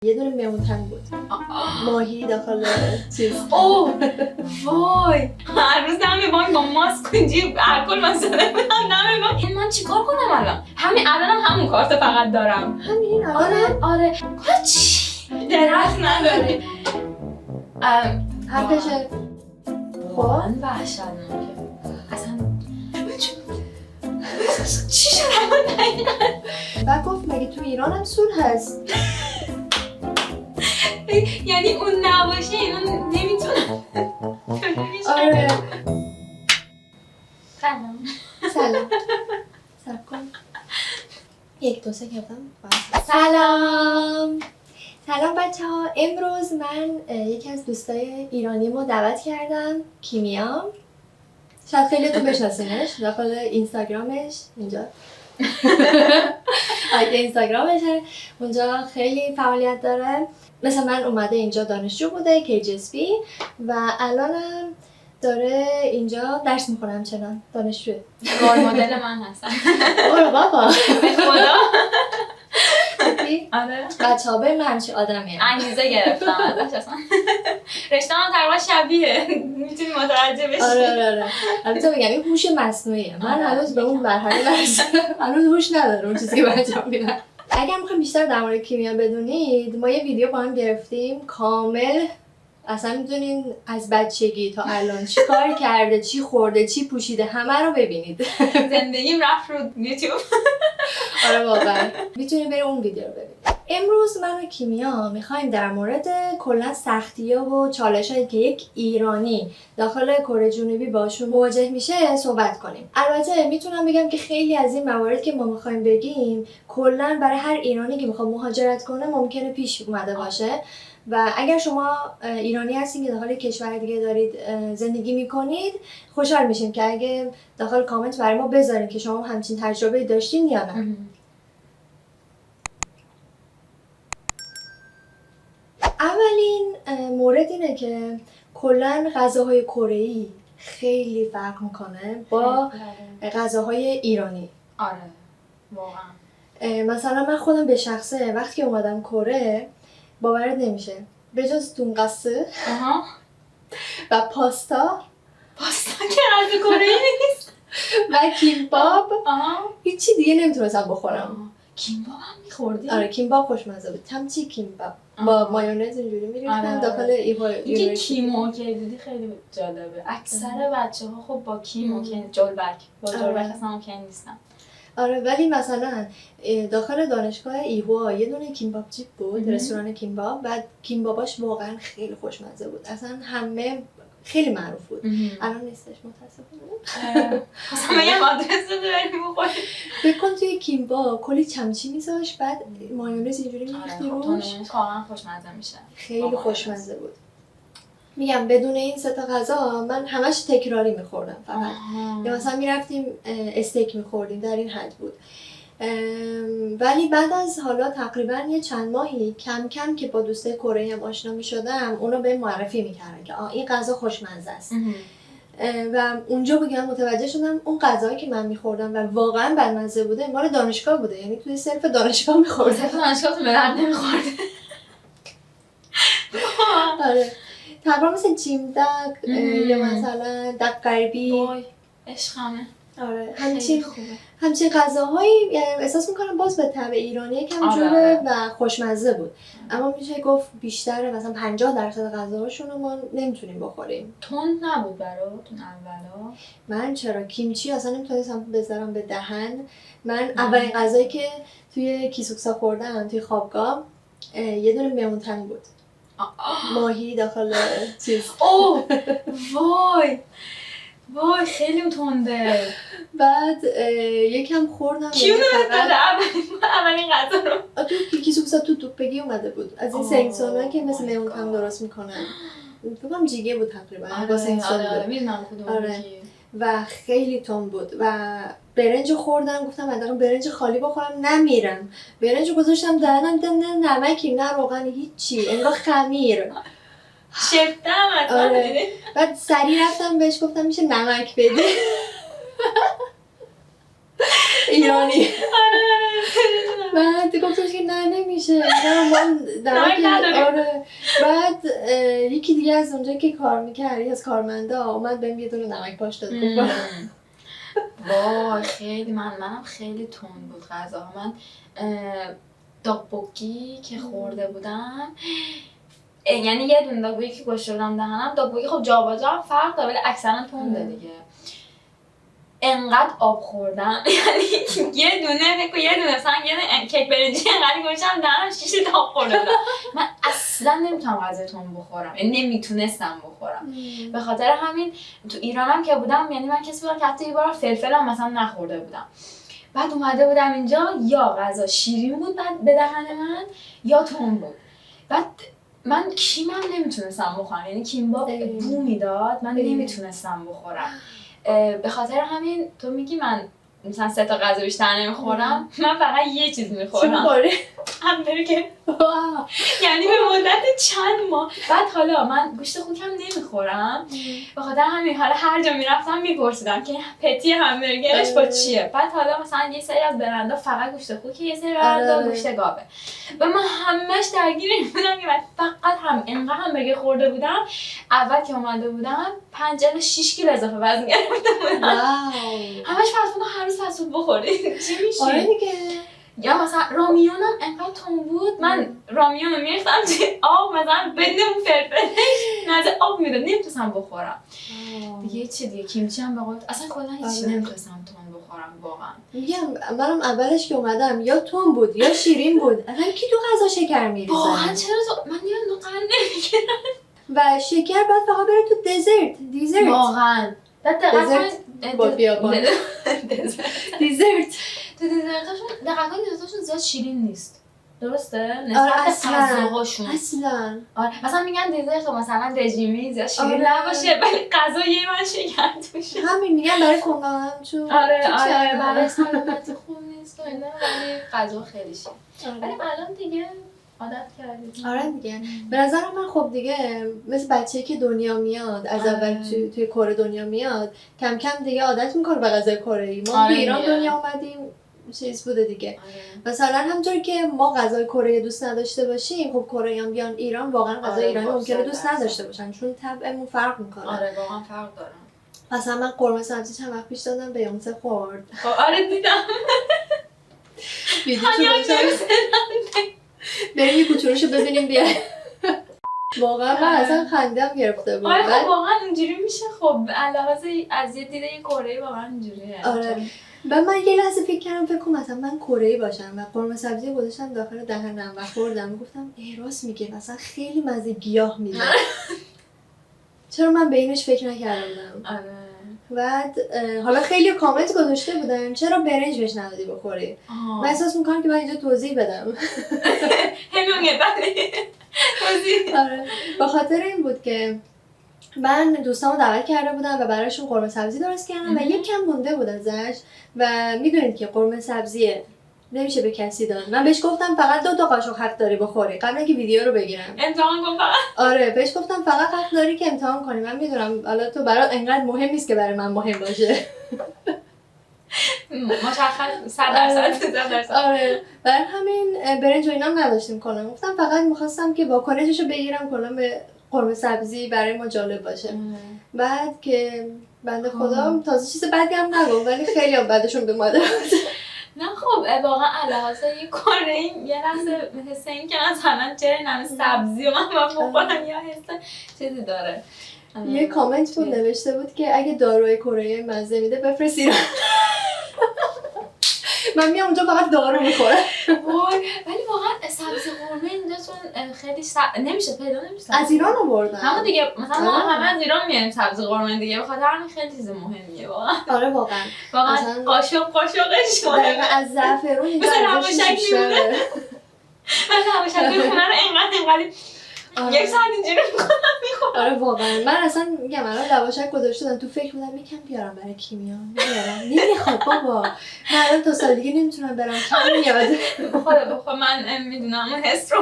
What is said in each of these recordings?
یه دونه میمونتن بود ماهی داخل چیز. اوه وای هر روز دم بانک با ماسک کنجی الکل مسئله بودم دم بانک. این من چیکار کنم الان؟ همین الانم همون کارت فقط دارم. همین آره چی؟ درست نداره. حرفشه. واقعا وحشتناکه. اصلا چی شد همون دقیقا؟ بعد گفت مگه تو ایران هم صلح هست؟ یعنی اون نباشه اینا نمیتونن. آره. سلام. سلام کن. 1 2 3 کردم. سلام بچه ها. امروز من یکی از دوستای ایرانیمو دعوت کردم، کیمیا. شاید خیلیتون بشناسینش، داخل اینستاگرامش اینجا. اینستاگرامشه، اونجا خیلی فعالیت داره. مثل من اومده اینجا دانشجو بوده KGSB و الانم داره اینجا درس میخونه. همچنان دانشجوه. رول مدل من هستن. برو بابا. به خدا. آره. بچه‌ها به من همچین آدمیه. انگیزه گرفتم ازش اصلا. رشته هم تقریبا شبیه. میتونی متوجه بشی. آره. البته بگم این هوش مصنوعیه. من هنوز به اون مرحله نرسیدم. هنوز هوش ندارم اون چیزی که من انجام میدم. اگر میخوایم بیشتر در مورد کیمیا بدونید، ما یه ویدیو با هم گرفتیم کامل. اصلا میدونین از بچگی تا الان چی کار کرده، چی خورده، چی پوشیده، همه رو ببینید. زندگیم رفت رو یوتیوب. آره واقعا میتونید برید اون ویدیو رو ببینید. امروز من و کیمیا میخوایم در مورد کلا سختی‌ها و چالش‌هایی که یک ایرانی داخل کره جنوبی باشون مواجه میشه صحبت کنیم. البته میتونم بگم که خیلی از این موارد که ما میخوایم بگیم کلا برای هر ایرانی که میخواد مهاجرت کنه ممکنه پیش اومده باشه. و اگر شما ایرانی هستین که داخل کشور دیگه دارید زندگی میکنید، خوشحال میشیم که اگه داخل کامنت برای ما بذارین که شما همچین تجربه داشتین یا نه. اولین مورد اینه که کلا غذاهای کره‌ای خیلی فرق میکنه با غذاهای ایرانی. آره واقعا. مثلا من خودم به شخصه وقتی که اومدم کره باورت نمیشه، به جز دونقصه و پاستا که غذا کره‌ای نیست و کیمباب هیچی دیگه نمیتونستم بخورم. کیمباب هم میخوردی؟ آره کیمباب خوشمزه بود. تمچی کیمباب با مایونز اینجوری میریختن داخل اینکه کیمو که دیدی خیلی جالبه. اکثر بچه‌ها خب با کیمو که جلبک با جلبک اصلا ممکن نیستن. آره ولی مثلا داخل دانشگاه ایهوا یه دونه کیمباب چیپ بود، رستوران کیمباب، و کیمباباش واقعا خیلی خوشمزه بود. اصلا همه خیلی معروف بود. الان نیستش متاسفانه. اصلا میگم آدرس رو بریم بخوریم. فکر کن توی کیمباب کلی چمچی میذاش، بعد مایونز اینجوری می‌ریختی روش. واقعا خوشمزه میشه. خیلی خوشمزه بود. میگم بدون این 3 تا غذا من همش تکراری میخوردم فقط. یا مثلا میرفتیم استیک میخوردیم، در این حد بود. ولی بعد از حالا تقریبا یه چند ماهی کم کم که با دوستای کره‌ای هم آشنا میشدم، اونو به معرفی میکردن که این غذا خوشمزه است. و اونجا بگم متوجه شدم اون غذایی که من میخوردم و واقعا بدمزه بوده مال دانشگاه بوده. یعنی توی صرف دانشگاه میخوردم. صرف دانشگاه تو به درد نمیخورده. آره تقریبا مثل چیمدک یا مثلا دق غربی. وای عشقمه. آره همچین غذاهایی احساس میکنم باز به طبع ایرانی یکم جوره و خوشمزه بود. اما میشه گفت بیشتر مثلا 50% غذاهاشون رو ما نمیتونیم بخوریم. تند نبود براتون اولا؟ من چرا کیمچی اصلا نمیتونستم بذارم به دهن. من اولین غذایی که توی کیسوکسا خوردم توی خوابگاه یه دونه میمونتن بود. ماهی داخل چیز. اوه وای خیلی تنده. بعد یکم خوردم. کیو نمیداده اولین غذا رو؟ تو کیسوکسا تو توپگی اومده بود. از این سنگسانا که مثل میمونتن درست میکنن. فکرم جیگه بود تقریبا. با سنگسان بود. میدونم کدوم و خیلی تند بود و برنج خوردم. گفتم حداقل برنج خالی بخورم، نمیرم. برنج گذاشتم دهنم، نه نمکی نه روغن هیچی، انگار خمیر. شفتم آره. بعد سریع رفتم بهش گفتم میشه نمک بده. ایرانی. آره بعد گفتش که نه نمیشه، نه من آره. بعد یکی دیگه از اونجا که کار میکرد از کارمندا اومد بهم یه دونه نمک پاش داد. وای خیلی منم خیلی تند بود غذاها. من داکبوکی که خورده بودم، یعنی یه دونه داکبوکی که گوشته بودم دهنم، داکبوکی خب جا با جا هم فرق داره ولی اکثرا تنده دیگه. انقدر آب خوردم یعنی یه دونه مثلا یه دونه کیک برنجی انقدر گوشتم دهنم 6 تا آب خورده بودم. من اصلا نمیتونم غذای تند بخورم، یعنی نمیتونستم بخورم. به خاطر همین تو ایرانم که بودم، یعنی من کسی بودم که حتی یه بار فلفلم مثلا نخورده بودم. بعد اومده بودم اینجا یا غذا شیرین بود بعد به دهن من یا تند بود. بعد من کیمم نمیتونستم بخورم، یعنی کیمباب بو میداد من نمیتونستم بخورم. به خاطر همین تو میگی من مثلا 3 تا غذا بیشتر نمیخورم، من فقط یه چیز میخورم، همبرگر. یعنی به مدت چند ماه. بعد حالا من گوشت خوکم نمیخورم، به خاطر همین حالا هر جا میرفتم میپرسیدم که پتی همبرگرش با چیه. بعد حالا مثلا یه سری از برندها فقط گوشت خوکه، یه سری برندها گوشت گاوه و من همش درگیر این بودم که من فقط انقدر همبرگر خورده بودم. اول که اومده بودم 5 الی 6 کیلو اضافه وزن گرفته بودم. همش فاصله هر روز فاصله بخوری چی میشی؟ آره دیگه. یا مثلا رامیونم انقدر تون بود، من رامیون رو میریختم توی آب مثلا بدون فلفلش نزد آب میداد نمیتونستم بخورم. دیگه چی دیگه کیمچی هم به قول اصلا کلا هیچ نمیتونستم تون بخورم واقعا. میگم منم اولش که اومدم یا تون بود یا شیرین بود. اصلا کی تو غذا شکر میریزه؟ واقعا چرا من یه نقطه نمیگیرم. و شکر بعد فقط بره تو دیزرت. واقعا دیزرت با بیابان. دیزرت تو دیزرتاشون دقیقاً دیزرتاشون زیاد شیرین نیست. درسته؟ نسبت به غذاهاشون. اصلا. آره مثلا میگن دیزرت مثلا رژیمی زیاد شیرین نباشه ولی غذای من شکر توشه. همین میگن برای کمام چون آره برای سلامتی خوب نیست و اینا، ولی غذا خیلی شیرین. ولی الان دیگه عادت کردیم. آره دیگه. به نظر من خب دیگه مثل بچه‌ای که دنیا میاد از اول توی کره دنیا میاد کم کم دیگه عادت میکنه به غذای کره‌ای. ما تو ایران دنیا اومدیم چیز بوده دیگه. مثلا همونطوری که ما غذای کره دوست نداشته باشیم، خب کره‌ایان بیان ایران واقعا غذای ایرانی ممکنه دوست نداشته باشن چون طبعمون فرق میکنه. آره واقعا فرق داره. مثلا من قرمه سبزی چند وقت پیش دادم بیانسه خورد. آره دیدم. ویدیوشو بریم یه کوچولوشو ببینیم بیایم. واقعا من اصلا خندم گرفته بود. آره خب واقعا اینجوری میشه. خب علاوه از یه دیده این کره‌ای واقعا اینجوریه. آره. و من یه لحظه فکر کنم مثلا من کره‌ای باشم و قرمه سبزی گذاشتم داخل دهنم و خوردم، گفتم راست میگه مثلا خیلی مزه گیاه میده. چرا من به اینش فکر نکردم؟ آره. بعد حالا خیلی کامنت گذاشته بودن چرا برنج بهش ندادی بخوری؟ من احساس میکنم که باید اینجا توضیح بدم. همونه بله. توضیح. آره. به خاطر این بود که من دوستامو دعوت کرده بودم و براشون قرمه سبزی درست کردم و یک کم مونده بود ازش و میدونید که قرمه سبزیه نمیشه به کسی داد. من بهش گفتم فقط 2 تا قاشق حق داری بخوری قبل اینکه ویدیو رو بگیرم. امتحان کن فقط. آره بهش گفتم فقط حق داری که امتحان کنی. من میدونم حالا تو برات انقدر مهم نیست که برای من مهم باشه. مشخص 100%. آره برای همین برنج و اینام نداشتیم کنم. گفتم فقط میخواستم که واکنششو بگیرم کلا به قرمه سبزی برای ما جالب باشه. بعد که بنده خدا تازه چیز بدی هم نگم ولی خیلی هم بعدشون به مادر نه خب واقعا علاوه یه کره‌ای یه لحظه حس این که مثلا چرا این همه سبزی و من بخورم یا حس چیزی داره. یه کامنت بود نوشته بود که اگه داروی کره‌ای مزه میده بفرست ایران. من میام اونجا فقط دارو میخورم. ولی واقعا سبزی قرمه اینجا چون خیلی نمیشه پیدا نمیشه. از ایران آوردن. همون دیگه مثلا ما همه از ایران میاریم سبزی قرمه دیگه به خاطر همین خیلی چیز مهمیه واقعا. آره واقعا. واقعا قاشقش دقیقاً از زعفرون اینجا ارزشش بیشتره. من لواشک میخونن انقدر یک ساعت اینجوری میخورم. آره واقعا من اصلا میگم الان لواشک گذاشته تو فکر بودم یکم بیارم برای کیمیا نمیخواد بابا. من الان تا سال دیگه نمیتونم برم کم میاد. بخواه من میدونم اون حس رو.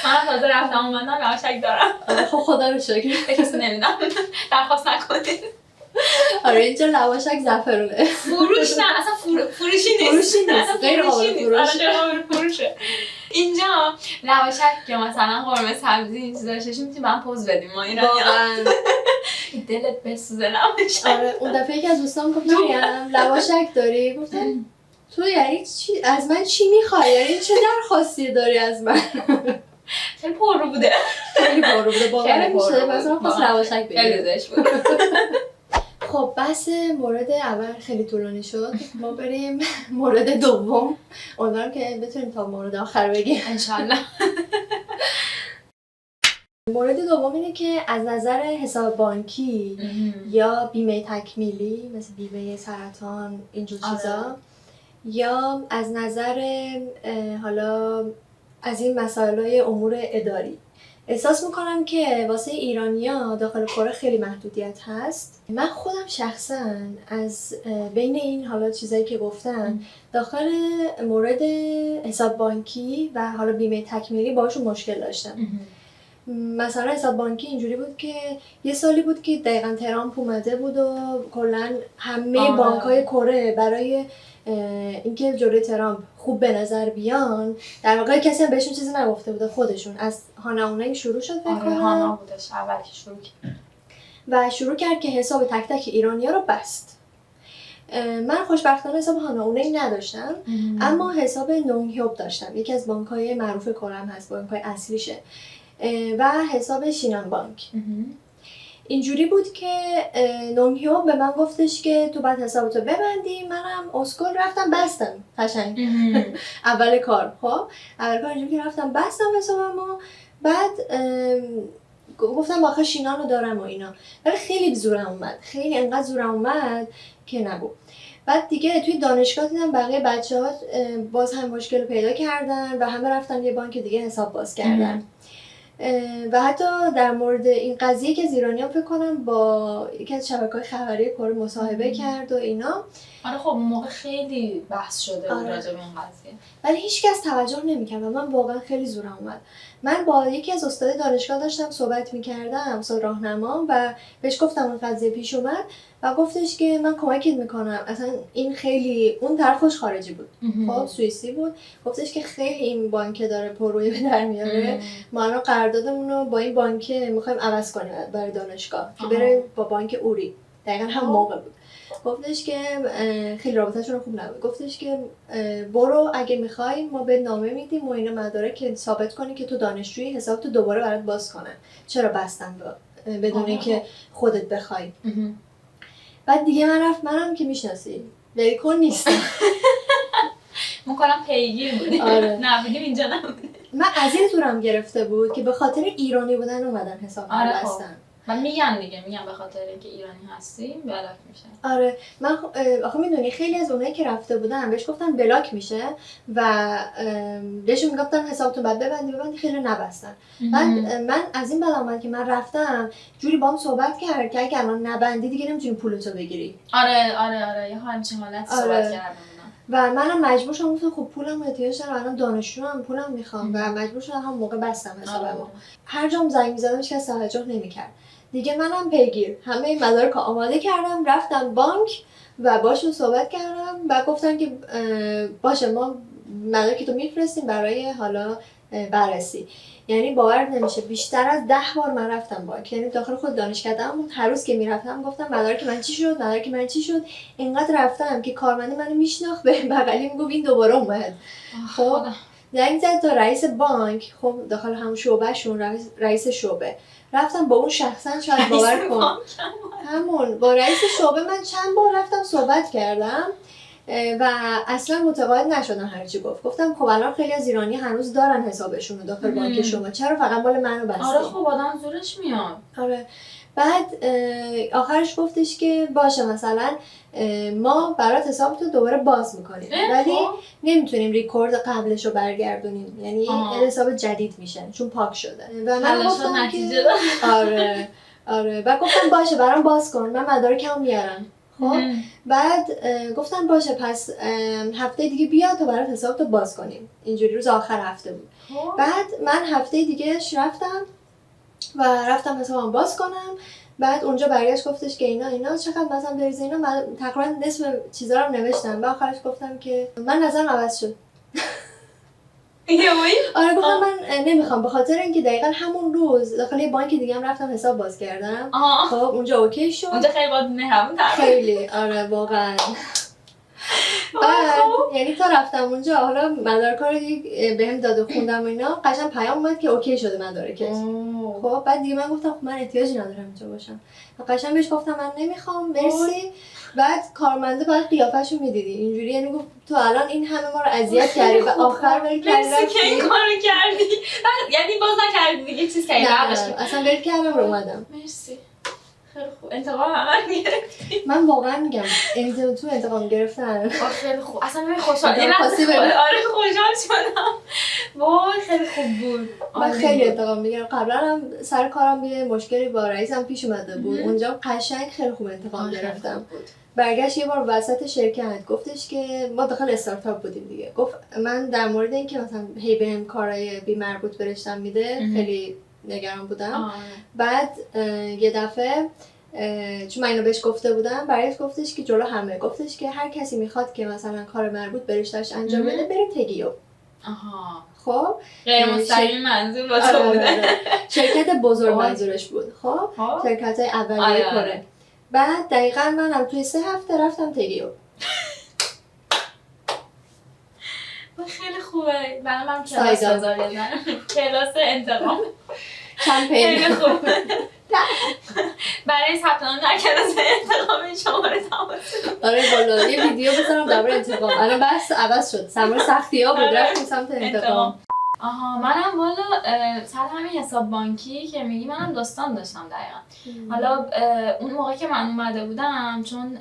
من تازه رفتم اومدم لواشک دارم. خب خدا رو شکر. به کسی نمیدم درخواست نکنید. آره اینجا لواشک زعفرونه. فروش نه اصلا فروشی نیست. فروشی نیست. غیر قابل فروش. فروشه. اینجا لواشک که مثلا قرمه سبزی این چیزا داشته میتونیم با هم پوز بدیم ما ایرانی‌ها. واقعا دلت بسوزه لواشک. آره اون دفعه که از دوستان گفت مریم لواشک داری؟ گفتم تو یعنی چی از من چی میخوای؟ یعنی چه درخواستی داری از من؟ خیلی پررو بوده. خیلی پررو بوده. باورم میشه مثلا خواست لواشک بگیره. خیلی زشت بود. خب بحث مورد اول خیلی طولانی شد. ما بریم مورد دوم. امیدوارم که بتونیم تا مورد آخر بگیم. انشالله. مورد دوم اینه که از نظر حساب بانکی یا بیمه تکمیلی مثل بیمه سرطان اینجور چیزا یا از نظر حالا از این مسائل امور اداری احساس میکنم که واسه ایرانیا داخل کره خیلی محدودیت هست. من خودم شخصا از بین این حالا چیزایی که گفتم داخل مورد حساب بانکی و حالا بیمه تکمیلی باشون مشکل داشتم. مثلا حساب بانکی اینجوری بود که یه سالی بود که دقیقاً ترامپ اومده بود و کلاً همه بانک‌های کره برای اینکه جلوی ترامپ خوب به نظر بیان در واقع کسی هم بهشون چیزی نگفته بود، خودشون از هانا اونایی شروع شد بکنه. هانا بودش اول که شروع کرد و شروع کرد که حساب تک تک ایرانی‌ها رو بست. من خوشبختانه حساب هانا اونایی نداشتم اما حساب نونگهیوب داشتم، یکی از بانک‌های معروف کره هم هست، بانک‌های اصلیشه، و حساب شینان بانک. اینجوری بود که نونگهیو به من گفتش که تو باید حسابتو ببندی. منم اسکول رفتم بستم قشنگ اول کار. خب اول کار اینجوری که رفتم بستم حسابمو، بعد گفتم آخه شینانو دارم و اینا، ولی خیلی زورم اومد، خیلی انقدر زورم اومد که نگو. بعد دیگه توی دانشگاه دیدم بقیه بچه‌ها باز هم مشکل پیدا کردن و همه رفتن یه بانک دیگه حساب باز کردن. و حتی در مورد این قضیه که از ایرانیان فکر کنم با یکی از شبکه‌های خبری کره مصاحبه کرد و اینا. آره خب اون موقع خیلی بحث شده بود راجع به این قضیه، ولی هیچکس توجه نمی‌کرد و من واقعا خیلی زورم اومد. من با یکی از استاد دانشگاه داشتم صحبت می‌کردم، استاد راهنما، و بهش گفتم اون قضیه پیش اومد و گفتش که من کمکت میکنم. اصلا این خیلی اون طرف خوش خارجی بود، خب سوئیسی بود، گفتش که خیلی این بانک داره پروی به در میاره، ما الان قراردادمون رو با این بانک میخوایم عوض کنیم برای دانشگاه که بره با بانک اوری. دقیقاً هم موقع بود. گفتش که خیلی رابطه‌شون خوب نبود. گفتش که برو اگه میخوای ما به نامه میدیم و اینا مدارک که ثابت کنی که تو دانشجویی، حسابتو دوباره برات باز کنن. چرا بستن بدون اینکه خودت بخوای. بعد دیگه منم که میشناسی ولیکن نیستم. ما کلام پیگیر بودیم. آره. نبودیم اینجا نبودیم. من از این زورم گرفته بود که به خاطر ایرانی بودن اومدن حساب بستن. و میگن به خاطر اینکه ایرانی هستیم بلاک میشه. آره من آخه میدونی خیلی از اونایی که رفته بودن بهش گفتن بلاک میشه و بهشون میگفتن حسابتون بعد ببندی خیلی نبستن. بعد من از این بلا اومد که من رفتم جوری باهم صحبت کرد که اگه الان نبندی دیگه نمیتونی پولتو بگیری. آره یه همچین حالت صحبت کردم. و منم مجبور شدم گفتم خب پولم احتیاج دارم، الان دانشجوام پولم میخوام و مجبور شدم هم موقع بستم حسابمو. هر جام زنگ می‌زدم هیچ کس توجه نمی‌کرد. دیگه منم پیگیر همه مدارک آماده کردم، رفتم بانک و باشون صحبت کردم و گفتن که باشه ما مدارک تو میفرستیم برای حالا بررسی. یعنی باور نمیشه بیشتر از 10 بار من رفتم بانک، یعنی داخل خود دانشکده‌ام هر روز که میرفتم گفتم مدارک من چی شد، اینقدر رفتم که کارمند منو میشناخت، به بغلی میگفت این دوباره اومد. خب زنگ زد تا رئیس بانک، خب داخل همون شعبهشون رئیس شعبه، رفتم با اون شخصا شاید باور کن همون با رئیس شعبه من چند بار رفتم صحبت کردم و اصلا متقاعد نشدم هرچی گفتم خب الان خیلی از ایرانی هنوز دارن حسابشون رو داخل بانک شما، چرا فقط مال منو بستین؟ آره خب آدم زورش میاد. آره بعد آخرش گفتش که باشه مثلا ما برات حسابتو دوباره باز میکنیم ولی نمیتونیم ریکورد قبلش رو برگردونیم، یعنی حساب جدید میشه چون پاک شده. و من گفتم نتیجه آره و گفتم باشه برام باز کن من مدارکمو میارم. خب بعد گفتم باشه پس هفته دیگه بیا تا برات حسابتو باز کنیم. اینجوری روز آخر هفته بود. بعد من هفته دیگه رفتم حسابم باز کنم بعد اونجا برگشت گفتش که اینا چقدر مثلا بریزه اینا. من تقریبا نصف چیزا رو نوشتم. بعد آخرش گفتم که من نظرم عوض شد. آره گفتم من نمیخوام، به خاطر اینکه دقیقاً همون روز داخل یه بانک دیگه هم رفتم حساب باز کردم. خب اونجا اوکی شد. اونجا خیلی باید مهربون تر. خیلی آره واقعا. بعد یعنی تا رفتم اونجا حالا مدارکا رو بهم داد و خوندم و اینا، قشنگ پیام اومد که اوکی شده مدارکت. خب بعد دیگه من گفتم خب من احتیاجی ندارم اینجا باشم. قشنگ بهش گفتم من نمیخوام مرسی. بعد کارمنده بعد قیافه‌شو میدیدی اینجوری، یعنی گفت تو الان این همه ما رو اذیت کردی و آخر ولی مرسی که این کارو کردی. یعنی باز نکردی دیگه چیز کردی؟ نه اصلا ول کردم رو اومدم. مرسی خیلی خوب. انتقام همه گرفتی. من واقعا میگم تو انتقام گرفتن. خیلی خوب. اصلا من خوشحال آره خوشحال شدم. وای خیلی خوب بود. من خیلی انتقام میگیرم. قبلا هم سر کارم یه مشکلی با رئیسم پیش اومده بود. اونجا قشنگ خیلی خوب انتقام گرفتم. برگشت یه بار وسط شرکت گفتش که ما داخل استارتاپ بودیم دیگه، گفت من در مورد اینکه مثلا هی بهم کارهای بی مربوط به رشتم میده خیلی نگران بودم. بعد یه دفعه چون من اینو بهش گفته بودم برایش گفتش که جلو همه گفتش که هر کسی میخواد که مثلا کار مربوط به رشته‌اش انجام بده بره تگیو. خب غیر مستقیم منظور با تو بوده. شرکت بزرگ منظورش بود. خب شرکت‌های اولیه کره. بعد دقیقاً منم توی 3 هفته رفتم تگیو. خیلی خوبه. من کلاس بذارم. کلاس انتقام. کمپین. خیلی خوبه. برای ثبت نام در کلاس انتقام شماره تماس. آره والا یه ویدیو بذارم درباره انتقام. الان بحث عوض شد. سمر سختی‌ها بود رفتیم سمت انتقام. منم والا سر همین حساب بانکی که میگی منم داستان داشتم دقیقا. حالا اون موقع که من اومده بودم چون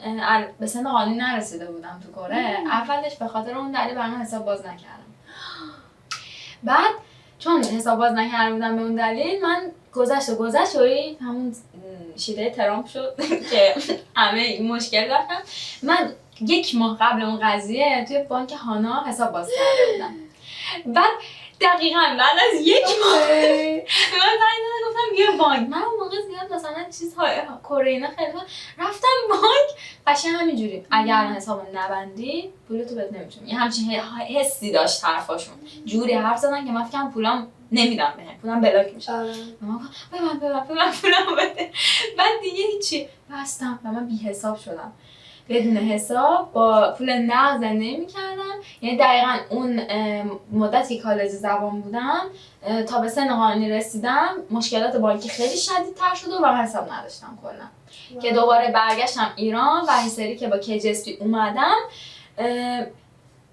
به سن قانونی نرسیده بودم تو کره، اولش به خاطر اون دلیل برام حساب باز نکردم. بعد چون حساب باز نکرده بودم به اون دلیل من گذشت همون شیده ترامپ شد که همه مشکل داشتم. من 1 ماه قبل اون قضیه توی بانک هانا حساب باز کرده بودم. بعد دقیقاً بعد از 1 ماه به من زنگ زدن گفتم بیا بانک. من اون موقع زیاد مثلا چیزهای کره اینا خیلی رفتم بانک قشنگ همینجوری اگر الان حسابو نبندی پولتو بهت نمیتونم. یه همچین حسی داشت حرفاشون، جوری حرف زدن که من فکرم پولام نمیدم بهم، پولام بلاک میشه. من پولام بده. بعد دیگه هیچی بستم و من بی حساب شدم. بدون حساب با پول نقد زندگی می‌کردم. یعنی دقیقاً اون مدتی کالج زبان بودم تا به سن قانونی رسیدم مشکلات بانکی خیلی شدیدتر شد و من حساب نداشتم کلا. که دوباره برگشتم ایران و این سری که با KGSP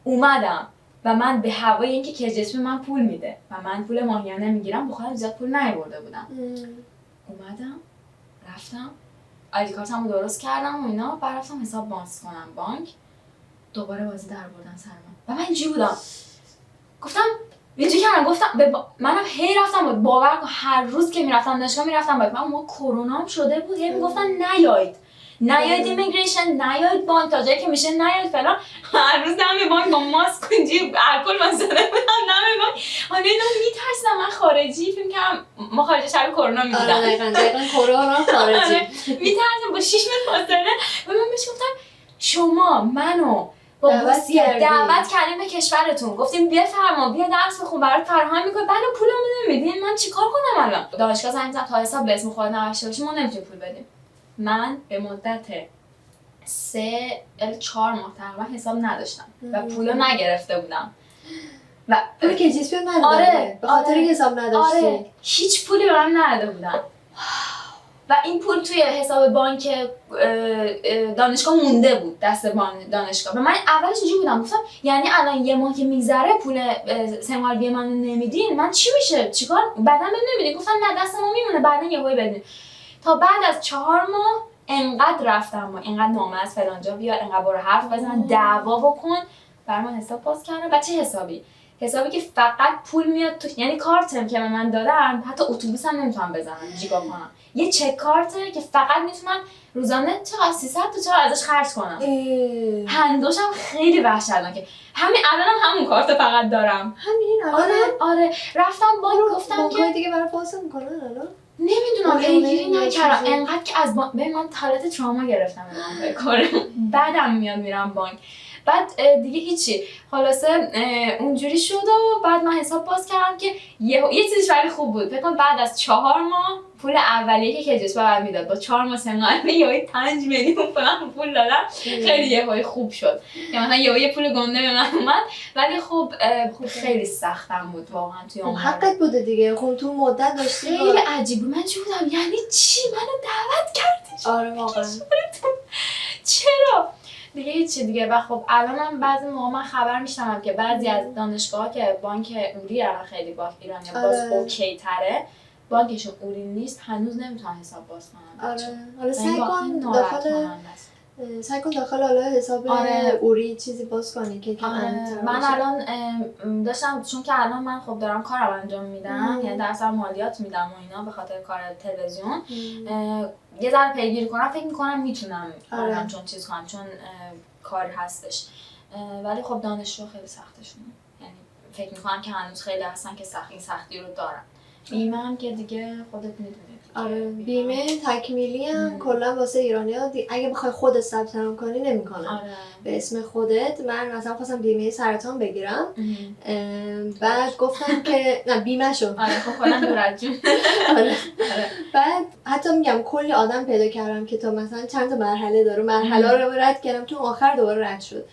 اومدم و من به هوای اینکه KGSP من پول میده و من پول ماهیانه میگیرم بخاطر زیاد پول نیاورده بودم. اومدم رفتم آیدی کارتمو درست کردم و اینا، بعد رفتم حساب باز کنم بانک. دوباره بازی در بردن سر من. و من اینجوری بودم. گفتم اینجوری کردم منم هی رفتم باور کن هر روز که میرفتم دانشگاه میرفتم من موقع کرونام شده بود هی میگفتن نیاید ایمیگریشن، نیاید بانک، تا جایی که میشه نیاید فلان. هر روز دم بانک با ماسک اینجوری الکل من زده بودم دم بانک. حالا اینا میترسیدم من خارجی فکر کنم ما خارج شهر کرونا میبودم. دقیقاً کرونا خارجی. میترسیدم با 6 متر فاصله و من بهش گفتم شما منو با وصیت دعوت کردیم به کشورتون، گفتیم بفرما بیا درس بخون برات فراهم میکنه، بعد پولمو نمیدین، من چیکار کنم الان؟ دانشگاه زنگ زدم تا حساب به اسم خود نوشته باشه ما نمیتونیم پول بدیم. من به مدت 4 ماه تقریبا حساب نداشتم و پولو نگرفته بودم و پول KGSP رو ندادم به خاطر اینکه حساب نداشتی. هیچ پولی به من نداده بودن و این پول توی حساب بانک دانشگاه مونده بود دست دانشگاه. و من اولش اینجوری بودم گفتم یعنی الان 1 ماه که میگذره پول سمقلبی منو نمیدین من چی میشه چیکار بعدا بهم نمیدین؟ گفتن نه دست ما میمونه بعدا یهویی بدین. تا بعد از 4 ماه انقدر رفتم و انقدر نامه از فلانجا بیار انقدر برو حرف بزن دعوا بکن برام حساب باز کردن. و چه حسابی حسابی که فقط پول میاد تو، یعنی کارتم که به من دادن حتی اتوبوسم نمیتونم بزنم جیگا کنم، یه چک کارته که فقط میتونم روزانه چقدر 300 تا چقدر ازش خرج کنم. هندوشم خیلی وحشتناکه. همین الانم همون کارت فقط دارم. همین آره رفتم بانک گفتم که دیگه برای پاس میکنن الان نمیدونم پیگیری نکردم، انقدر که از بانک من حالت تراما گرفتم به کار بعدم میاد میرم بانک. بعد دیگه هیچی، خلاصه اونجوری شد و بعد من حساب باز کردم که یه چیزش ولی خوب بود. فکر کنم بعد از 4 ماه پول اولیه که کجاس بعد میداد با 4 ماه سنگانه یهو 5 میلیون پول دادم. خیلی یهو خوب شد که مثلا یه پول گنده به من اومد، ولی خب خیلی سختم بود واقعا توی اون حقت بوده دیگه. خب تو مدت داشتی خیلی عجیب بود. من چی بودم یعنی چی منو دعوت کردی؟ آره واقعا چرا دیگه هیچی دیگه. و خب الانم بعضی موقع من خبر میشنوم که بعضی از دانشگاه‌ها که بانک اوری الان خیلی با ایرانی باز اوکی تره، بانکشون اوری نیست هنوز نمیتونن حساب باز کنن. آره حالا سعی کن داخل حالا حساب اوری چیزی باز کنی که من الان داشتم، چون که الان من خب دارم کارم انجام میدم، یعنی درس مالیات میدم و اینا به خاطر کار تلویزیون، یه ذره پیگیری کنم فکر میکنم میتونم الان چون چیز کنم چون کاری هستش. ولی خب دانشجو خیلی سختشونه، یعنی فکر میکنم که هنوز خیلی هستن که این سختی رو دارن. بیمه هم که دیگه خودت میدونی. آره بیمه تکمیلی هم کلا واسه ایرانی‌ها اگه بخوای خودت ثبت نام کنی نمی‌کنن به اسم خودت. من مثلا خواستم بیمه سرطان بگیرم، بعد گفتم که نه بیمه شو. آره خب کلا دورجون. آره بعد حتی میگم کلی آدم پیدا کردم که تا مثلا چند تا مرحله داره، مرحله رو رد کردم، تو آخر دوباره رد شد.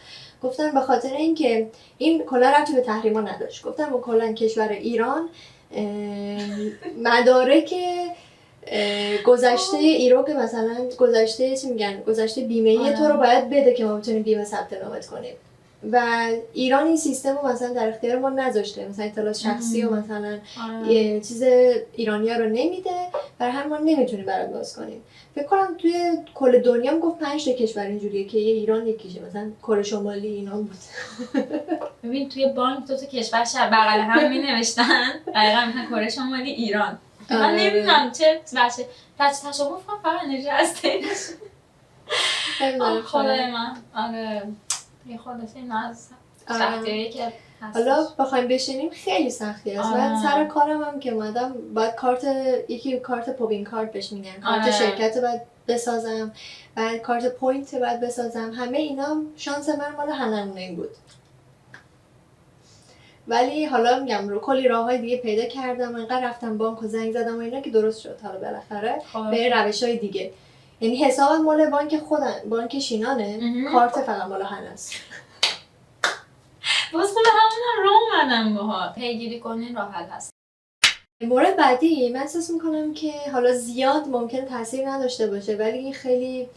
گفتم به خاطر اینکه این کلا ربطی به تحریما نداشت. گفتم با کلا کشور ایران مدارک گذشته ایرو که مثلا گذشته چی میگن گذشته بیمه‌ای تو رو باید بده که ما بتونیم بیمه ثبت نامت کنیم و ایران این سیستم رو مثلا در اختیار ما نذاشته، مثلا اطلاعات شخصی و مثلا یه چیز ایرانی‌ها رو نمیده، برای همین ما نمیتونیم برات باز کنیم. فکر کنم توی کل دنیا هم گفت 5 تا کشور اینجوریه که یه ایران یکیشه، مثلا کره شمالی اینا بود. ببین توی بانک دو تا کشور بغل هم می‌نوشتن، دقیقاً مثلا کره شمالی ایران. من نمیدونم چه بچه تشابه فقط انرژی هستش. خدای من آره یه خلاصه این از سختیایی که حالا بخوایم بشینیم خیلی سختی است. من سر کارم هم که اومدم باید کارت پوبین کارت بهش میگن، کارت شرکت باید بسازم، بعد کارت پوینت باید بسازم. همه اینا شانس من مال هنمونه بود. ولی حالا میگم رو کلی راههای دیگه پیدا کردم، انقدر رفتم بانک و زنگ زدم و اینا که درست شد. حالا بالاخره به روش‌های دیگه، یعنی حسابم مال بانک خودم، بانک شینانه، کارت فقط مال هنست. باز خود همون راه اومدم باهات پیگیری کنین راحت هست. مورد بعدی من احساس میکنم که حالا زیاد ممکنه تاثیر نداشته باشه ولی این خیلی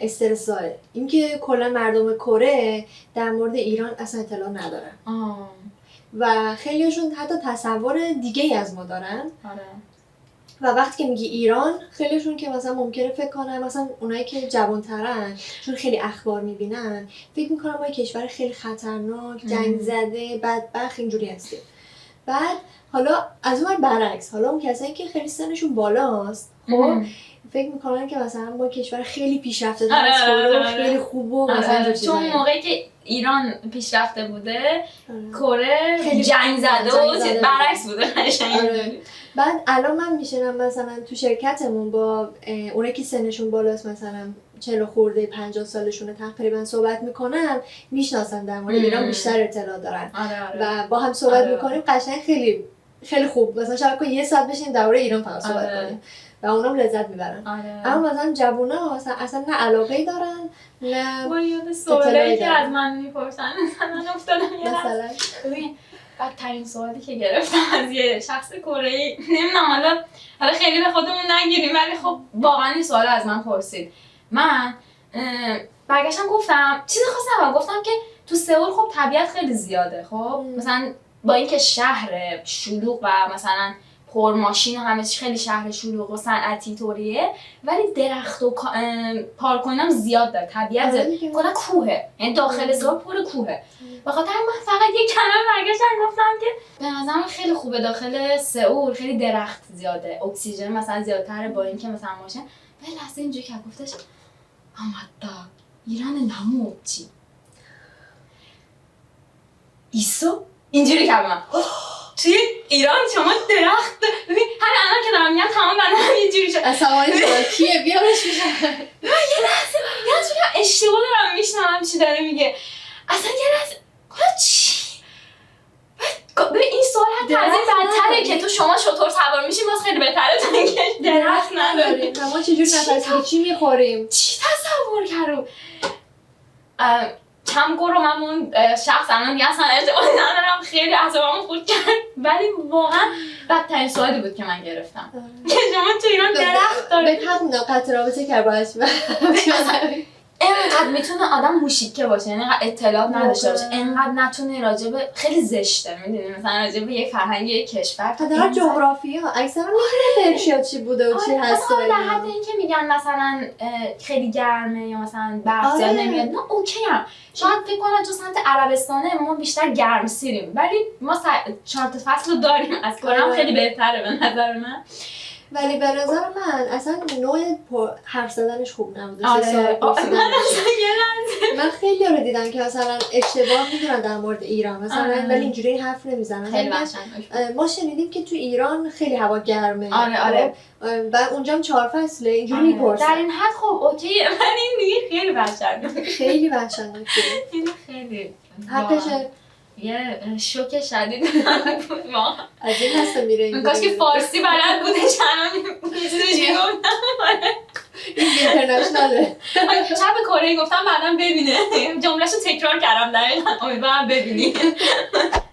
استرس داره، اینکه کلا مردم کره در مورد ایران اصلا اطلاع ندارن و خیلیشون حتی تصور دیگه ای از ما دارن. و وقتی که میگی ایران خیلیشون که مثلا ممکنه فکر کنن، مثلا اونایی که جوان‌ترن چون خیلی اخبار میبینن فکر میکنن ما یه کشور خیلی خطرناک، جنگ زده، بدبخت اینجوری هستیم. بعد حالا از اون برعکس، حالا اون کسایی که خیلی سنشون بالاست خب فکر میکنن که مثلا ما کشور خیلی پیشرفته داره، خیلی خوبه مثلا چون موقعی که ایران پیشرفته بوده کره جنگ زده و برعکس بوده. بعد الان من میشنم مثلا تو شرکتمون با اونایی که سنشون بالاست، مثلا 40 خورده 50 سالشونه تقریبا صحبت میکنن، میشناسن در مورد ایران بیشتر اطلاع دارن و با هم صحبت میکنیم قشنگ خیلی خیلی خوب، مثلا شاید یه ساعت بشین در مورد ایران فقط صحبت کنیم و اونم لذت میبرن. اما مثلا جوونا اصلا نه علاقه‌ای دارن نه با یاد سوالی که از من میپرسن مثلا افتادم یه مثلا ببین بدترین سوالی که گرفتم از یه شخص کره‌ای، نمیدونم حالا خیلی به خودمون نگیریم ولی خب واقعا این سوال از من پرسید. من برگشتم گفتم چیزی خواستم گفتم که تو سئول خب طبیعت خیلی زیاده، خب مثلا با اینکه شهر شلوغ و مثلا پر ماشین و همه چی خیلی شهر شلوغ و صنعتی طوریه، ولی درخت و پارک و اینام زیاد داره، طبیعت زیاد، کلا کوهه، یعنی داخل سئول پر کوهه. به خاطر من فقط یک کلمه برگشتم گفتم که به نظرم خیلی خوبه داخل سئول خیلی درخت زیاده، اکسیژن مثلا زیادتره با اینکه مثلا ماشین. به لحظه اینجوری که گفتش آمادا ایران نمو چی ایسو اینجوری که من توی ایران شما درخت ببین همین الان که دارم میگم تمام بدنم یه جوری شد. عصبانی شد کیه بیارش میشه. یه لحظه اشتباه دارم میشنوم چی داره میگه. اصلا یه لحظه چی؟ ببین این سوال حتی از این بدتره که تو شما شطور سوار میشیم باز خیلی بهتره تا اینکه درخت نداریم. ما چجور نفس چی میخوریم؟ چی تصور کردم؟ کم گروه من اون شخص الان دیگه اصلا ارتباط ندارم خیلی اعصابمو خورد کرد ولی واقعا بدترین سوالی بود که من گرفتم که شما تو ایران درخت دارید. به همون قطع رابطه کرد باش اینقدر میتونه آدم موشیکه باشه یعنی اینقدر اطلاعات نداشته باشه اینقدر نتونه راجبه خیلی زشته میدونی مثلا راجبه یک فرهنگ یک کشور حداقل جغرافیا اکثرا میدونه پرشیا چی بوده و چی هست در حد اینکه میگن مثلا خیلی گرمه یا مثلا برف زیاد نمیاد نه اوکی هم شاید فکر کنم تو سمت عربستانه ما بیشتر گرم سیریم ولی ما 4 تا فصل رو داریم از کردم خیلی بهتره به نظر من. ولی به نظر من اصلا نوع حرف زدنش خوب نبوده. من خیلی رو دیدم که مثلا اشتباه میدونن در مورد ایران مثلا ولی اینجوری حرف نمیزنن. ما شنیدیم که تو ایران خیلی هوا گرمه. آره. و اونجا هم 4 فصله اینجوری میپرسن. در این حد خب اوکیه ولی این دیگه خیلی وحشتناکه. خیلی وحشتناکه. این خیلی حقشه. یه شوک شدید بود واقعا. از این هسته میره این کاش که فارسی بلد بوده چنان چیزی گفتم این اینترنشناله. شب به کره گفتم بعدم ببینه جمله‌شو تکرار کردم دقیقاً امیدوارم ببینی.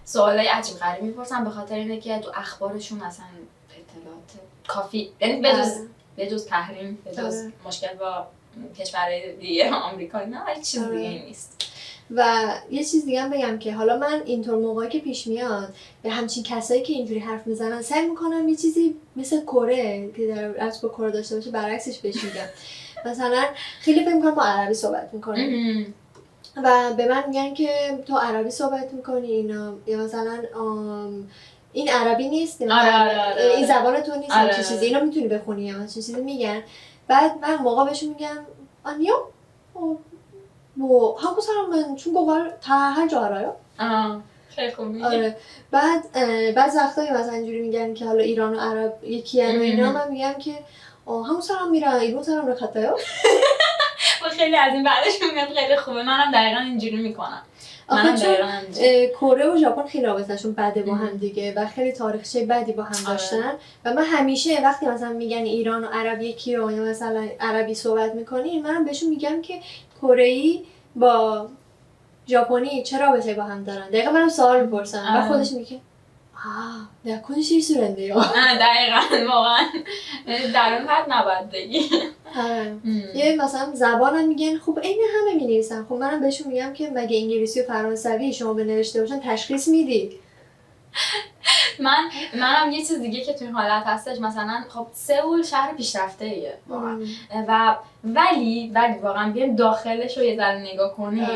سوالای عجیب غریب میپرسن به خاطر اینه که تو اخبارشون اصلا اطلاعات کافی یعنی بجز تحریم بجز مشکل با کشورهای دیگه آمریکا نه هیچ چیز دیگه نیست. و یه چیز دیگه هم بگم که حالا من اینطور موقعی که پیش میاد به همچین کسایی که اینجوری حرف میزنن سعی میکنم یه چیزی مثل کره که در رابطه با کره داشته باشه برعکسش بهش میگم. مثلا خیلی فکر میکنم ما عربی صحبت میکنیم و به من میگن که تو عربی صحبت میکنی اینا یا مثلا این عربی نیست این زبان تو نیست چه چیزی اینا میتونی بخونی یا چه چیزی میگن. بعد من موقع بهشون میگم آنیو 뭐 한국 사람은 중국어를 다 할 줄 알아요? خیلی خوب میگی. آره. بعد وقتایی مثلا اینجوری میگن که حالا ایران و عرب یکی ان و اینا من میگم که 한국 사람 میرن ایران 사람 رو خطایا. و خیلی از این بعدش میاد خیلی خوبه منم دقیقاً اینجوری میکنم. منم دقیقاً کره و ژاپن خیلی رابطه‌شون بده با هم دیگه و خیلی تاریخچه بدی با هم داشتن و من همیشه وقتی مثلا میگن ایران و عرب یکی رو یا مثلا عربی صحبت میکنین منم بهشون میگم که کره‌ای با ژاپنی چه رابطه با هم دارن. دقیقاً منم سوال میپرسم و خودش میگه نه کنش هیچ سورنده دقیقاً واقعا در اون حد نباید بگی. یه مثلا زبانم میگن خب عین همه مینویسن خب منم بهشون میگم که مگه انگلیسی و فرانسوی شما بنوشته باشن تشخیص میدی؟ منم یه چیز دیگه که تو این حالت هستش مثلا خب سئول شهر پیشرفته ایه و ولی واقعا بیایم داخلش رو یه ذره نگاه کنیم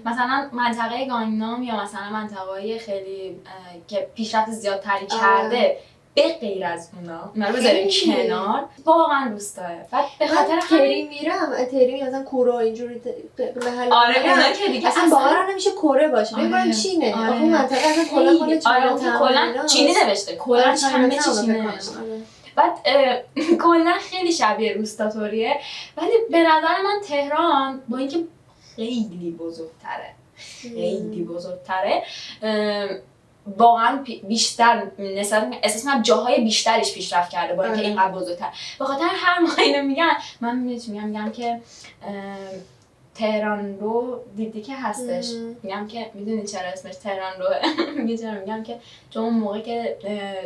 مثلا منطقه گانgnam یا مثلا منطقه‌های خیلی که پیشرفت زیادتری کرده به غیر از اونا رو بذاریم کنار واقعا روستاه. بعد به خاطر تهران میرم تهران مثلا کورو اینجوری محل اونا که دیگه اصلا باور نمیشه کره باشه ببین چینه آخه اون منطقه اصلا کلا چینی نوشته کلا همه چی چینی نوشته. بعد کلا خیلی شبیه روستاتوریه ولی به نظر من تهران با اینکه خیلی بزرگتره واقعا بیشتر نسبت احساس کنم جاهای بیشترش پیشرفت کرده با اینکه اینقدر بزرگتر. به خاطر هر موقع اینو میگن من میگم که تهران رو دیدی که هستش میگم که میدونی چرا اسمش تهران روه میگم که چون اون موقع که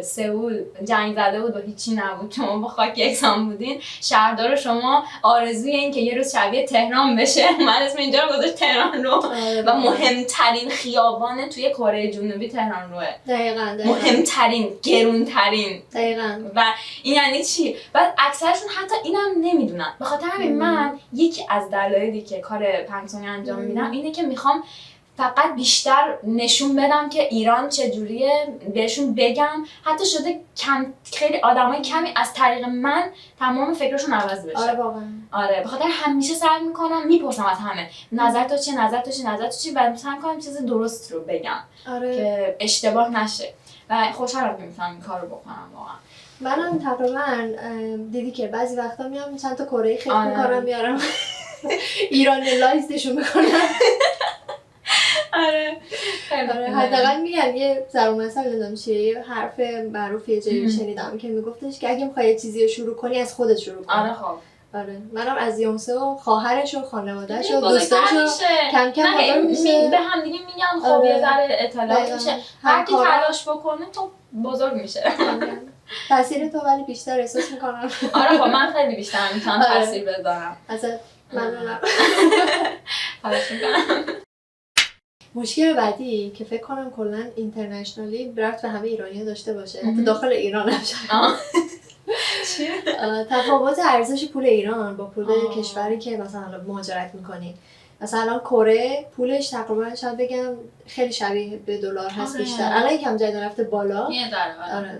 سئول جنگ زده بود و هیچی نبود شما با خاک یکسان بودین شهردار شما آرزوی این که یه روز شبیه تهران بشه من اسم اینجا رو گذاشت تهران رو و مهمترین خیابان توی کره جنوبی تهران روه. دقیقاً مهمترین گرونترین دقیقاً. و این یعنی چی؟ بعد اکثرشون حتی اینم نمیدونن. به خاطر همین من یکی از دلایلی که کار پنکسونی انجام میدم اینه که میخوام فقط بیشتر نشون بدم که ایران چجوریه، بهشون بگم. حتی شده خیلی آدمای کمی از طریق من تمام فکرشون عوض بشه. آره واقعا. آره بخاطر همیشه سعی میکنم میپرسم از همه نظر تو چیه، نظر تو چیه، نظر تو چیه، و سعی کنم چیز درست رو بگم. آره. که اشتباه نشه و خوشحالم که میتونم این کارو بکنم واقعا. منم تقریبا دیدی که بعضی وقتا میام چند تا کره خیلی میکنم میارم ایران لایزشون میکنم. آره حداقل میگم یه ضرب مثل نمیدونم چیه، یه حرف معروفی جایی شنیدم که میگفتش که اگه میخوای چیزی رو شروع کنی از خودت شروع کن. آره خب. آره منم از یونسه و خواهرش و خانواده‌اش و دوستاش کم کم بزرگ میشه. به هم دیگه میگن خب یه ذره اطلاعات میشه. هر کی تلاش بکنه تو بزرگ میشه. تاثیر تو ولی بیشتر احساس میکنم. آره خب من خیلی بیشتر میتونم تاثیر بذارم. ازت ممنونم. خواهش میکنم. مشکل بعدی که فکر کنم کلا اینترنشنالی رفت به همه ایرانی‌ها داشته باشه، حتی داخل ایران هم چیه؟ تفاوت ارزش پول ایران با پول کشوری که مثلا مهاجرت میکنی. مثلا کره پولش تقریبا شاید بگم خیلی شبیه به دلار هست. بیشتر الان یکم جدید رفته بالا. آره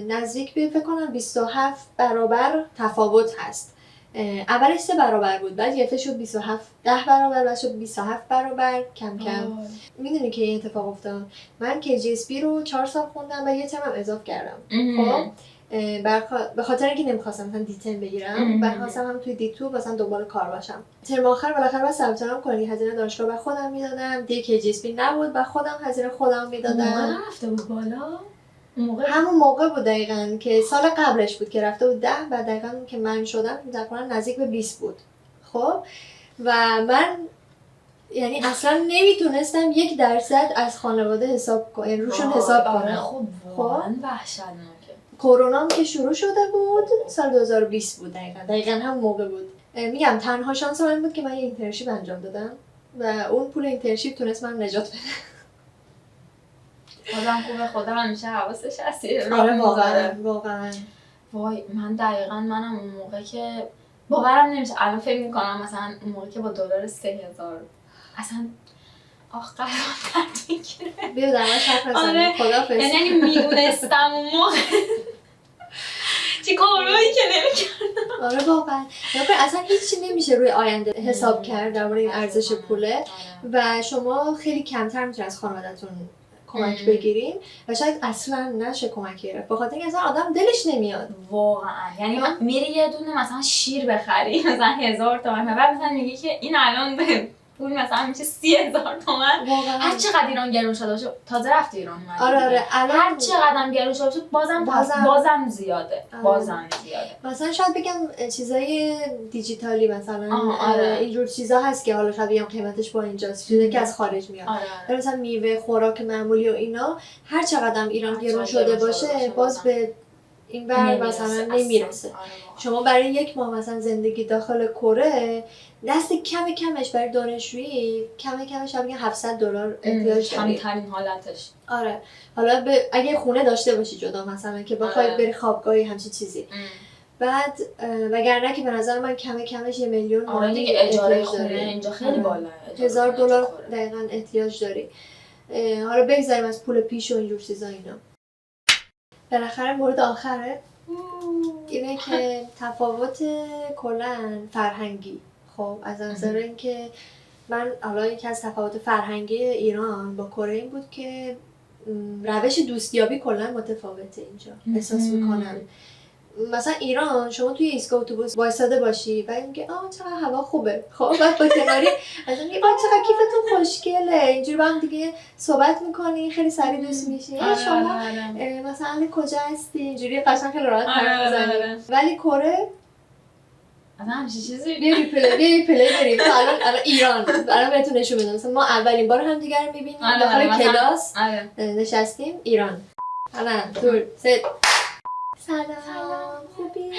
نزدیک به فکر کنم 27 برابر تفاوت هست. اولش 3 برابر بود، بعد یه شد 27 10 برابر، بعد شد 27 برابر کم کم. میدونی که این اتفاق افتاد؟ من KGSB رو 4 سال خوندم و یه ترم هم اضافه کردم. خب به خاطر اینکه نمیخواستم مثلا دیتم بگیرم و خواستم هم توی دیتو مثلا دنبال کار باشم. ترم آخر بالاخره باید ثبت نام کنی، هزینه دانشگاه به خودم میدادم، دیگه KGSB نبود و خودم هزینه خودم میدادم. رفته بود بالا همون موقع بود دقیقاً که سال قبلش بود که رفته بود 10 و دقیقاً که من شدم تقریبا نزدیک به 20 بود. خب و من یعنی اصلا نمیتونستم 1% از خانواده حساب کنم، یعنی روشون حساب کنم. خب واقعا وحشتناکه. کرونا هم که شروع شده بود سال 2020 بود دقیقاً همون موقع بود. میگم تنها شانس من بود که من یه اینترنشیپ انجام دادم و اون پول اینترنشیپ تونست من نجات بده. بازم خوبه خدا همیشه حواسش هست. آره واقعا. وای من دقیقاً منم اون موقع که باورم نمیشه الان فکر میکنم مثلا اون موقع که با دلار 3000 اصلا قرار کرد میگیره. بیا در من شرف نزنیم. خدافظ. یعنی میدونستم اون موقع چی کارهایی که نمیکردم. آره واقعا اصلا هیچی نمیشه روی آینده حساب کرد درباره این ارزش پوله و شما خیلی کمتر میتونید از خانواده‌تون کمک بگیرین و شاید اصلا نشه کمک گرفت به خاطر اینکه اصلا آدم دلش نمیاد واقعا. یعنی میری یه دونه مثلا شیر بخری مثلا 1000 تومان بعد مثلا میگی که این الان به پول مثلا میشه 30000 تومان. هر چقدر ایران گرون شده باشه تازه رفتی ایران اومدی. آره هر چقدر گرون شده باشه بازم زیاده. بازم زیاده. مثلا شاید بگم چیزای دیجیتالی مثلا اینجور چیزا هست که حالا شاید بگم قیمتش با اینجاست، چیزی که از خارج میاد. مثلا میوه خوراک معمولی و اینا هر چقدر ایران گرون شده باشه باز به این بر مثلا نمیرسه. شما برای 1 ماه مثلا زندگی داخل کره دست کمش برای دانشجویی کمش هم $700 احتیاج داری. همین حالتش. آره حالا اگه خونه داشته باشی جدا مثلا که بخوای بری خوابگاهی همچین چیزی. بعد وگرنه که به نظر من کمش 1 میلیون آره دیگه اجاره خونه اینجا خیلی بالاه. $1000 دقیقاً احتیاج داری. حالا بگذاریم از پول پیش و اینجور چیزا اینا. بالاخره مورد آخره اینه که تفاوت کلاً فرهنگی. خب از نظر اینکه من حالا یکی از تفاوت فرهنگی ایران با کره این بود که روش دوستیابی کلاً متفاوته اینجا. احساس میکنم مثلا ایران شما توی ایستگاه اتوبوس وایساده باشی و میگه چقدر هوا خوبه. خب بعد با کناری مثلا میگه چقدر کیفتون خوشگله، اینجوری با هم دیگه صحبت میکنی، خیلی سریع دوست میشی. شما مثلا کجا هستی اینجوری قشنگ خیلی راحت حرف میزنی. ولی کره اصلا همچین چیزی بیا ریپلی بریم. الان ایران الان بهتون نشون میدم. مثلا ما اولین بار هم دیگه رو میبینیم داخل کلاس نشستیم ایران. حالا دور سه سلام خوبی؟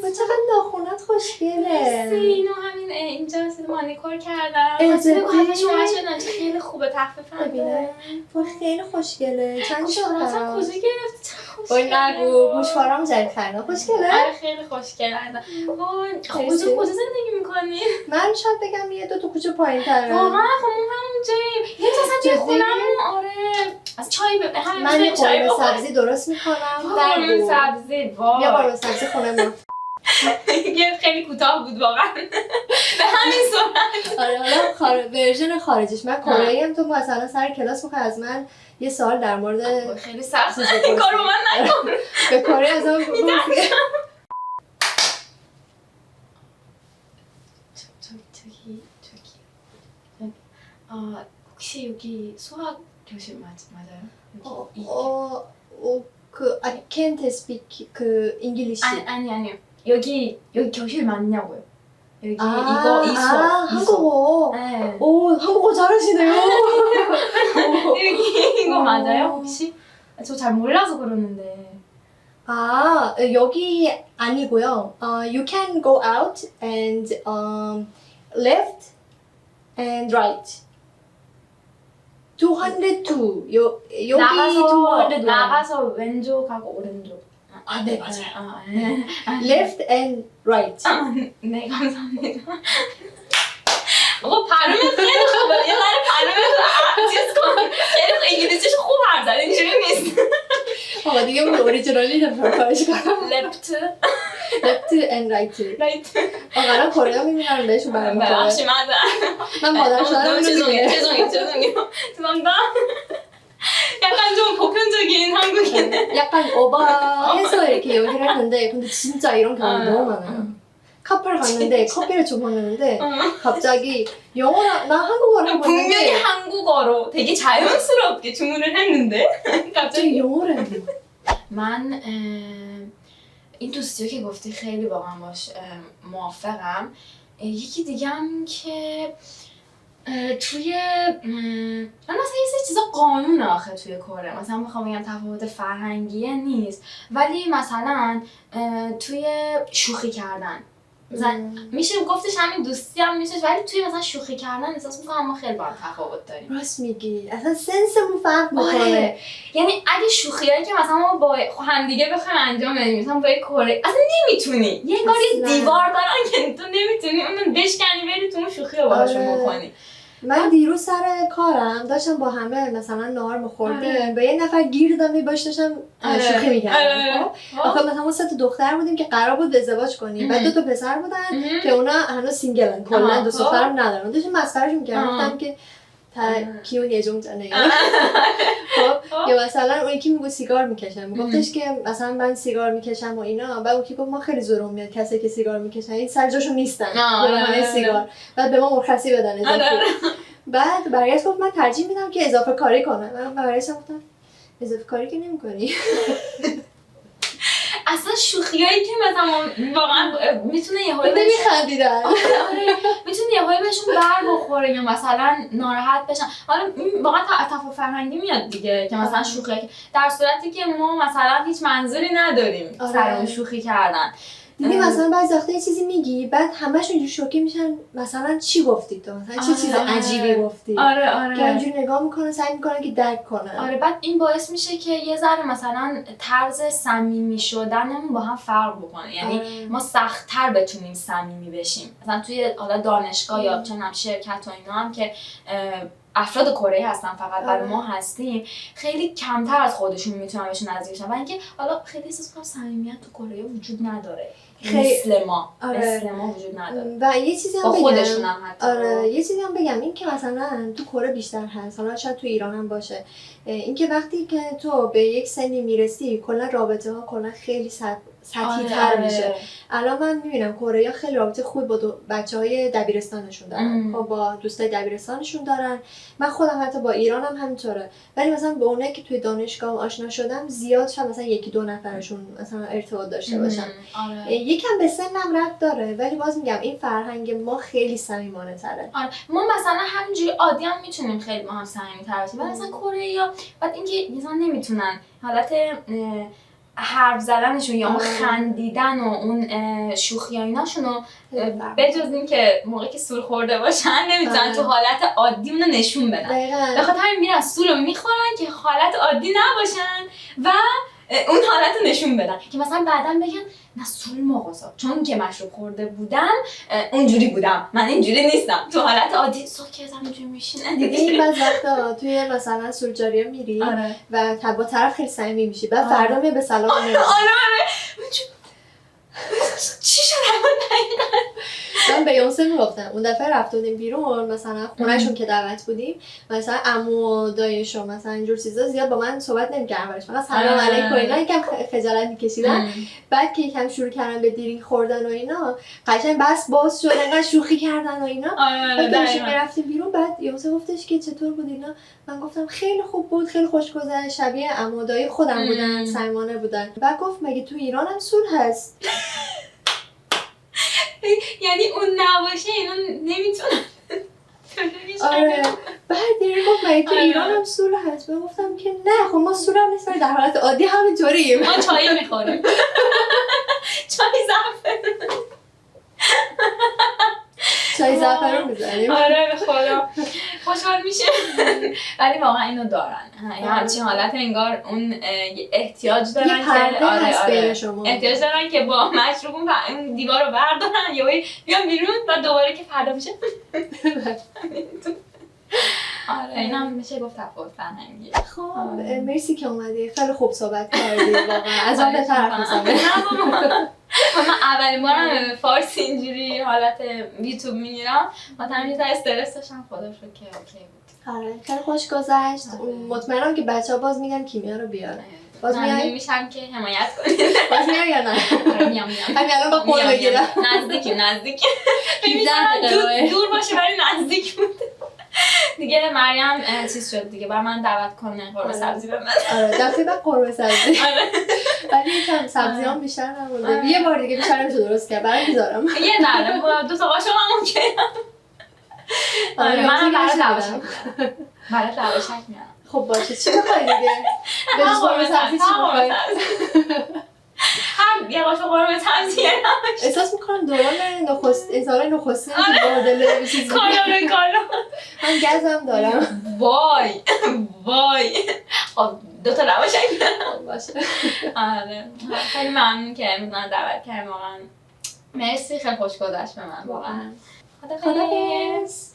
با چقدر ناخونات خوشگله. اینو همین اینجا مانیکور کردم. اصلا گفتم شما شدن خیلی خوبه تخفیف هم داره. خیلی خوشگله. چند شما اصلا کجا گرفتی؟ وای نگو گوشوارم جدید خریدم. خوشگله؟ آره خیلی خوشگله. وای کجا زندگی میکنی؟ من شاید بگم یه 2 تا کوچه پایین‌تره. واقعا خب ما همونجاییم. یه تا اصلا خونمون آره. از چای به همین من چای قرمه سبزی درست میکنم. قرمه سبزی وای. یا قرمه سبزی خونه ما. یه خیلی کوتاه بود واقعا. به همین سرعت. آره حالا ورژن خارجیش من کره ام. تو مثلا سر کلاس میخوای از من یه سوال در مورد خیلی سخت این کارو من نکنم. به کره ازم بپرسی. 혹시 여기 수학 교실 맞아요? I can't speak 그 English. 아니요. 여기 교실 맞냐고요. 여기 이거 이 수업. 한국어. 네. 오 한국어 잘하시네요. 여기 이거 맞아요 혹시? 저 잘 몰라서 그러는데. 아 여기 아니고요. You can go out and left and right. 202. 여기 201. 나가서 왼쪽하고 오른쪽. 아, 네 맞아요. 네. Left and right. 네 감사합니다. 발음은 خیلی خوبه. یه ذره 발음은 چیز کن. خیلی انگلیسیش خوب حرف زد. اینجوری نیست. آقا دیگه اون اوریجینالی نمی‌تونم کارش کنم. Left and right. آقا الان کره می‌بینن بهشون برمی‌خوره. ببخشید من مادر شدم 죄송해요. 죄송합니다. 약간 좀 보편적인 한국인. 약간 오버해서 이렇게 얘기를 했는데 근데 진짜 이런 경우 너무 많아요. 카페를 갔는데 커피를 주문했는데 갑자기 영어랑 나 한국어를 하고 분명히 있는데 한국어로 되게 자연스럽게 주문을 했는데 갑자기 영어를 했는 거야. من این دوستی که گفتی خیلی واقعا باش موافقم. یکی دیگه هم که توی من مثلا یه سری چیزا قانون آخه توی کره، مثلا بخوام بگم تفاوت فرهنگیه نیست، ولی مثلا توی شوخی کردن مثلا میشه گفتش همین دوستی هم میشه، ولی توی مثلا شوخی کردن احساس میکنم ما خیلی با هم تفاوت داریم. راست میگی، اصلا سنسمون فرق میکنه. یعنی اگه شوخیایی که مثلا ما با همدیگه بخوایم انجام بدیم مثلا با کره اصلا نمیتونی، یه کاری دیوار دارن که تو نمیتونی اونو بشکنی بری تو اون شوخی رو باهاشون بکنی. من دیروز سر کارم داشتم با همه مثلا نهار می‌خوردیم، به یه نفر گیر دادم باش داشتم شوخی می‌کردم. آخه مثلا ما 3 تا دختر بودیم که قرار بود ازدواج کنیم، بعد 2 تا پسر بودن که اونا هنوز سینگلن، کلا 2 دخترم ندارن. داشتم مسخرهشون می‌کردم، گفتم که کیون یه جمله خب یا مثلا اون یکی میگه سیگار میکشم، میگفتش که مثلا من سیگار میکشم و اینا، بعد اون کی گفت ما خیلی زورم میاد کسی که سیگار میکشن این سر جاشون نیستن برای سیگار، بعد به ما مرخصی بدن اضافه. بعد برگشت گفت من ترجیح میدم که اضافه کاری کنم. من برگشتم گفتم اضافه کاری که نمی‌کنی. اصلا شوخیایی که مثلا واقعا میتونه یه هایی میخندیدن، میتونه یه هایی بهشون بر بخوره یا مثلا ناراحت بشن. حالا واقعا تفاوت فرهنگی میاد دیگه که مثلا شوخی در صورتی که ما مثلا هیچ منظوری نداریم سر اون شوخی کردن. دیدی مثلا بعضی وقتا یه چیزی میگی بعد همشون اینجوری شوکه میشن مثلا چی گفتی تو، مثلا چه چیز عجیبی گفتی. آره که اینجوری نگاه میکنن سعی میکنن که درک کنن. آره بعد این باعث میشه که یه ذره مثلا طرز صمیمی شدنمون با هم فرق بکنه، یعنی ما سخت‌تر بتونیم صمیمی بشیم. مثلا توی حالا دانشگاه یا چنم شرکت و اینا هم که افراد کره هستن فقط برای ما هستیم، خیلی کمتر از خودشون میتونن بهشون نزدیک بشن و اینکه حالا خیلی احساس کنم صمیمیت تو کره وجود نداره. مثل ما وجود نداره. و یه چیزی هم با بگم، خودشون هم حتی. یه چیزی هم بگم، این که مثلا تو کره بیشتر هست، حالا شاید تو ایران هم باشه، این که وقتی که تو به یک سنی میرسی کلا رابطه ها کلا خیلی سطحی تر میشه. الان من میبینم کره خیلی رابطه خوب با بچهای دبیرستانشون دارن، خب با دوستای دبیرستانشون دارن. من خودم حتی با ایرانم همینطوره، ولی مثلا با اونایی که توی دانشگاه آشنا شدم زیاد شد مثلا 1-2 نفرشون مثلا ارتباط داشته باشن. یکم به سنم ربط داره، ولی باز میگم این فرهنگ ما خیلی صمیمانه تره. ما مثلا همینجوری عادی هم میتونیم خیلی با هم صمیمی تر باشیم، ولی مثلا کره‌ای‌ها بعد اینکه مثلا نمیتونن حالت حرف زدنشون یا اون خندیدن و اون شوخی ها ایناشون رو بجز این که موقعی که سور خورده باشن نمیتونن تو حالت عادی اونو نشون بدن. به خاطر همین میرن سور رو میخورن که حالت عادی نباشن و اون حالت رو نشون بدن که مثلا بعداً بگن نه سول مغازه چون که مشروب خورده بودم اونجوری بودم، من اینجوری نیستم. تو حالت عادی ساکت همینجوری میشینه. دیگه این بعض وقتا توی مثلا سولجاریه میری آره. و با طرف خیلی صمیمی میشی، بعد فردا میای به سلام میگی. آره چی شد من به یونسه میگفتم اون دفعه رفتیم بیرون مثلا خونهشون که دعوت بودیم، مثلا عمو و دایش و مثلا اینجور چیزا زیاد با من صحبت نمی‌کردن، فقط سلام علیکم و اینا، یکم خجالت می‌کشیدن. بعد که یکم شروع کردن به درینک خوردن و اینا قشنگ بس باز شد، انقدر شوخی کردن و اینا. بعد داشتیم میرفتیم بیرون، بعد یونسه گفتش که چطور بود اینا، من گفتم خیلی خوب بود، خیلی خوش گذشت، شبیه عمو و دایی خودم بودن، صمیمانه بودن. بعد گفت مگه تو ایران هم سول هست؟ یعنی اون نباشه اینا نمیتونن. آره. بعد دیگه گفت مگه تو ایران هم سول هست؟ من گفتم که نه، خب ما سول هم نیست، در حالت عادی همینطوریم. ما چای میخوریم. چای زعفرون. چای زعفرون میزنیم. آره به خدا خوشحال میشه. ولی واقعا اینو دارن، یعنی همچین حالت انگار اون احتیاج دارن یه پرده هست بین شما، احتیاج دارن که با مشروب اون دیوار رو بردارن یا بیان بیرون و دوباره که فردا میشه. آره این هم میشه گفت تفاوت فرهنگی. خب مرسی که اومدی، خیلی خوب صحبت کردی واقعا، از آن بهتر حرف می‌زنی. من اولین بارم فارسی اینجوری حالت یوتیوب میگیرم، مثلا یه ذره استرس داشتم، خدا رو شکر که اوکی بود. آره خیلی خوش گذشت. مطمئنم که بچه‌ها باز میگن کیمیا رو بیار. باز میای میشم که حمایت کنید. باز میای یا نه؟ میام همین الان با قول بگیرم. نزدیک دور باشه ولی نزدیک بود. دیگه مریم چیز شد دیگه، بر من دعوت کنه قرمه سبزی به من. آره دفعه بعد قرمه سبزی. ولی یکم سبزیام بیشتر نمونده. یه بار دیگه بیشتر نمیشه درست کرد، برام میذارم. یه ذره با 2 تا قاشق هم اوکی. منم برات لواشک میارم. برات لواشک میارم. خب باشه چی بخوای دیگه؟ به جز قرمه سبزی چی بخوای؟ هم یه قاشق قرمه سبزی نباشه. احساس میکنم دوران انسان نخسته که معادله چیزی کالا من گزم دارم. وای خب 2 تا لواشک میارم. باشه. آره خیلی ممنون که امروز من دعوت کردم، واقعا مرسی، خیلی خوش گذشت به من واقعا. خدافظ.